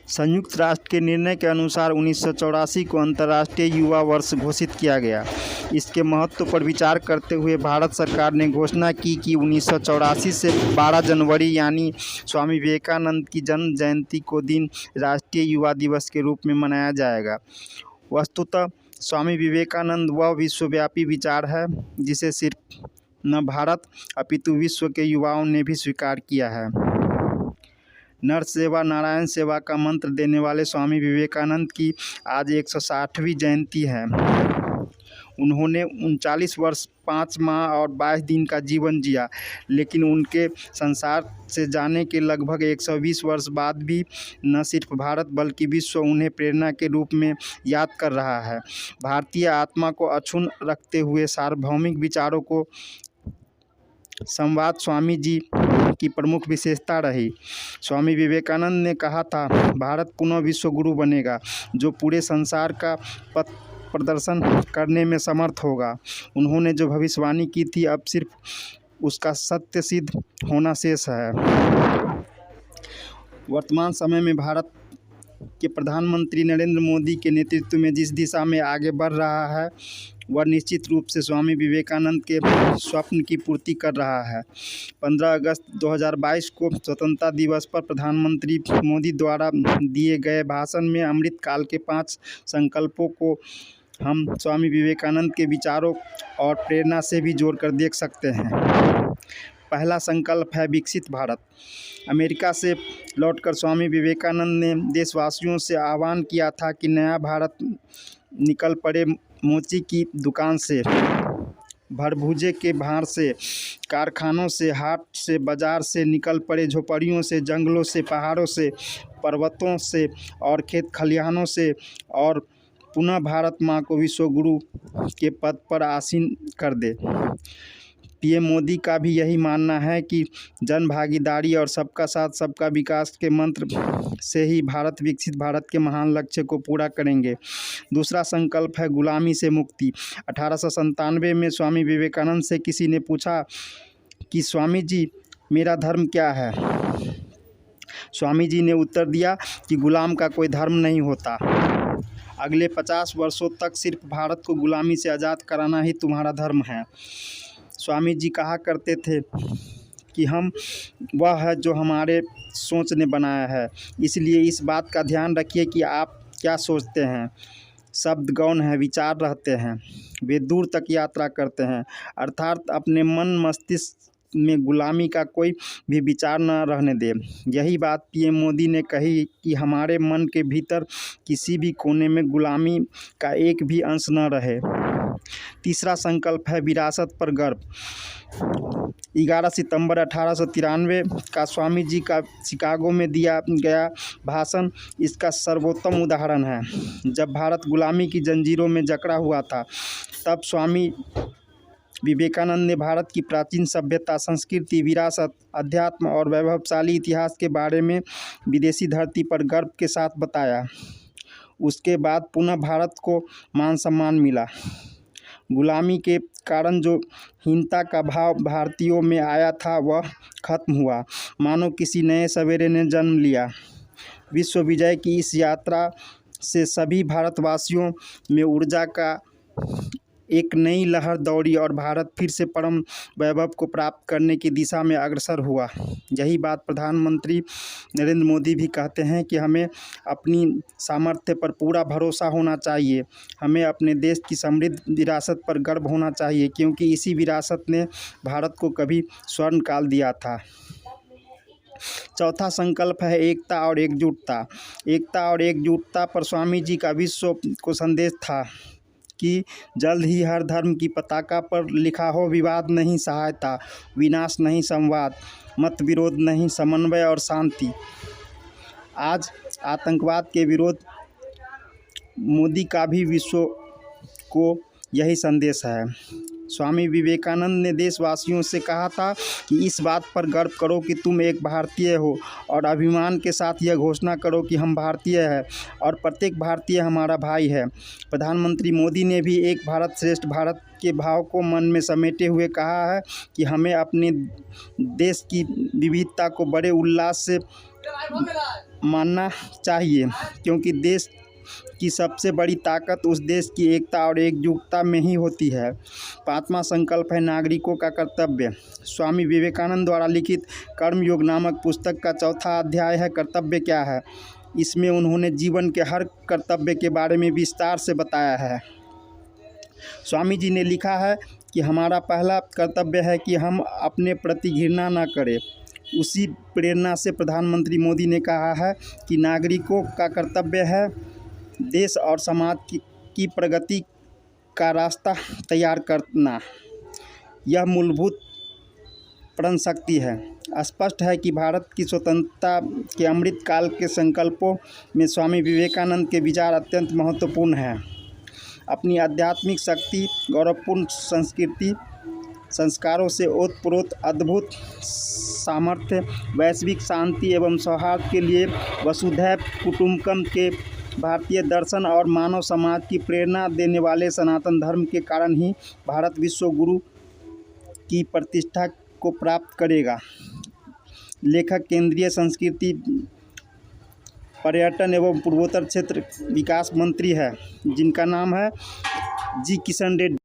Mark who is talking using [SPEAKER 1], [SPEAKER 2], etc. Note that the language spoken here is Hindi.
[SPEAKER 1] संयुक्त राष्ट्र के निर्णय के अनुसार 1984 को अंतर्राष्ट्रीय युवा वर्ष घोषित किया गया। इसके महत्व पर विचार करते हुए भारत सरकार ने घोषणा की कि 1984 से 12 जनवरी यानी स्वामी विवेकानंद की जन्म जयंती को दिन राष्ट्रीय युवा दिवस के रूप में मनाया जाएगा। वस्तुतः स्वामी विवेकानंद वह विश्वव्यापी विचार है जिसे सिर्फ न भारत अपितु विश्व के युवाओं ने भी स्वीकार किया है। नर सेवा नारायण सेवा का मंत्र देने वाले स्वामी विवेकानंद की आज 160वीं जयंती है। उन्होंने 39 वर्ष 5 माह और 22 दिन का जीवन जिया, लेकिन उनके संसार से जाने के लगभग 120 वर्ष बाद भी न सिर्फ भारत बल्कि विश्व उन्हें प्रेरणा के रूप में याद कर रहा है। भारतीय आत्मा को अक्षुण्ण रखते हुए सार्वभौमिक विचारों को संवाद स्वामी जी की प्रमुख विशेषता रही। स्वामी विवेकानंद ने कहा था, भारत पुनः विश्व गुरु बनेगा जो पूरे संसार का पथ प्रदर्शन करने में समर्थ होगा। उन्होंने जो भविष्यवाणी की थी अब सिर्फ उसका सत्य सिद्ध होना शेष है। वर्तमान समय में भारत के प्रधानमंत्री नरेंद्र मोदी के नेतृत्व में जिस दिशा में आगे बढ़ रहा है वह निश्चित रूप से स्वामी विवेकानंद के स्वप्न की पूर्ति कर रहा है। 15 अगस्त 2022 को स्वतंत्रता दिवस पर प्रधानमंत्री मोदी द्वारा दिए गए भाषण में अमृत काल के 5 संकल्पों को हम स्वामी विवेकानंद के विचारों और प्रेरणा से भी जोड़कर देख सकते हैं। पहला संकल्प है विकसित भारत। अमेरिका से लौटकर स्वामी विवेकानंद ने देशवासियों से आह्वान किया था कि नया भारत निकल पड़े मोची की दुकान से, भरभूजे के भार से, कारखानों से, हाट से, बाजार से, निकल पड़े झोपड़ियों से, जंगलों से, पहाड़ों से, पर्वतों से और खेत खलिहानों से और पुनः भारत माँ को विश्व गुरु के पद पर आसीन कर दे। पीएम मोदी का भी यही मानना है कि जन भागीदारी और सबका साथ सबका विकास के मंत्र से ही भारत विकसित भारत के महान लक्ष्य को पूरा करेंगे। दूसरा संकल्प है गुलामी से मुक्ति। 1897 में स्वामी विवेकानंद से किसी ने पूछा कि स्वामी जी मेरा धर्म क्या है। स्वामी जी ने उत्तर दिया कि गुलाम का कोई धर्म नहीं होता। अगले 50 वर्षों तक सिर्फ भारत को गुलामी से आज़ाद कराना ही तुम्हारा धर्म है। स्वामी जी कहा करते थे कि हम वह है जो हमारे सोच ने बनाया है, इसलिए इस बात का ध्यान रखिए कि आप क्या सोचते हैं। शब्द गौण है, विचार रहते हैं, वे दूर तक यात्रा करते हैं, अर्थात अपने मन मस्तिष्क में गुलामी का कोई भी विचार न रहने दे। यही बात पीएम मोदी ने कही कि हमारे मन के भीतर किसी भी कोने में गुलामी का एक भी अंश न रहे। तीसरा संकल्प है विरासत पर गर्व। 11 सितंबर 1893 का स्वामी जी का शिकागो में दिया गया भाषण इसका सर्वोत्तम उदाहरण है। जब भारत गुलामी की जंजीरों में जकड़ा हुआ था तब स्वामी विवेकानंद ने भारत की प्राचीन सभ्यता, संस्कृति, विरासत, अध्यात्म और वैभवशाली इतिहास के बारे में विदेशी धरती पर गर्व के साथ बताया। उसके बाद पुनः भारत को मान सम्मान मिला। गुलामी के कारण जो हीनता का भाव भारतीयों में आया था वह खत्म हुआ, मानो किसी नए सवेरे ने जन्म लिया। विश्व विजय की इस यात्रा से सभी भारतवासियों में ऊर्जा का एक नई लहर दौड़ी और भारत फिर से परम वैभव को प्राप्त करने की दिशा में अग्रसर हुआ। यही बात प्रधानमंत्री नरेंद्र मोदी भी कहते हैं कि हमें अपनी सामर्थ्य पर पूरा भरोसा होना चाहिए। हमें अपने देश की समृद्ध विरासत पर गर्व होना चाहिए, क्योंकि इसी विरासत ने भारत को कभी स्वर्ण काल दिया था। चौथा संकल्प है एकता और एकजुटता। एकता और एकजुटता पर स्वामी जी का विश्व को संदेश था कि जल्द ही हर धर्म की पताका पर लिखा हो, विवाद नहीं सहायता, विनाश नहीं संवाद, मत विरोध नहीं समन्वय और शांति। आज आतंकवाद के विरोध मोदी का भी विश्व को यही संदेश है। स्वामी विवेकानंद ने देशवासियों से कहा था कि इस बात पर गर्व करो कि तुम एक भारतीय हो और अभिमान के साथ यह घोषणा करो कि हम भारतीय हैं और प्रत्येक भारतीय हमारा भाई है। प्रधानमंत्री मोदी ने भी एक भारत श्रेष्ठ भारत के भाव को मन में समेटे हुए कहा है कि हमें अपने देश की विविधता को बड़े उल्लास से मानना चाहिए, क्योंकि देश की सबसे बड़ी ताकत उस देश की एकता और एकजुटता में ही होती है। 5वां संकल्प है नागरिकों का कर्तव्य। स्वामी विवेकानंद द्वारा लिखित कर्मयोग नामक पुस्तक का चौथा अध्याय है कर्तव्य क्या है। इसमें उन्होंने जीवन के हर कर्तव्य के बारे में विस्तार से बताया है। स्वामी जी ने लिखा है कि हमारा पहला कर्तव्य है कि हम अपने प्रति घृणा न करें। उसी प्रेरणा से प्रधानमंत्री मोदी ने कहा है कि नागरिकों का कर्तव्य है देश और समाज की प्रगति का रास्ता तैयार करना। यह मूलभूत प्रण शक्ति है। स्पष्ट है कि भारत की स्वतंत्रता के अमृत काल के संकल्पों में स्वामी विवेकानंद के विचार अत्यंत महत्वपूर्ण हैं। अपनी आध्यात्मिक शक्ति, गौरवपूर्ण संस्कृति, संस्कारों से ओतप्रोत अद्भुत सामर्थ्य, वैश्विक शांति एवं सौहार्द के लिए वसुधैव कुटुंबकम के भारतीय दर्शन और मानव समाज की प्रेरणा देने वाले सनातन धर्म के कारण ही भारत विश्व गुरु की प्रतिष्ठा को प्राप्त करेगा। लेखक केंद्रीय संस्कृति, पर्यटन एवं पूर्वोत्तर क्षेत्र विकास मंत्री है, जिनका नाम है जी किशन रेड्डी।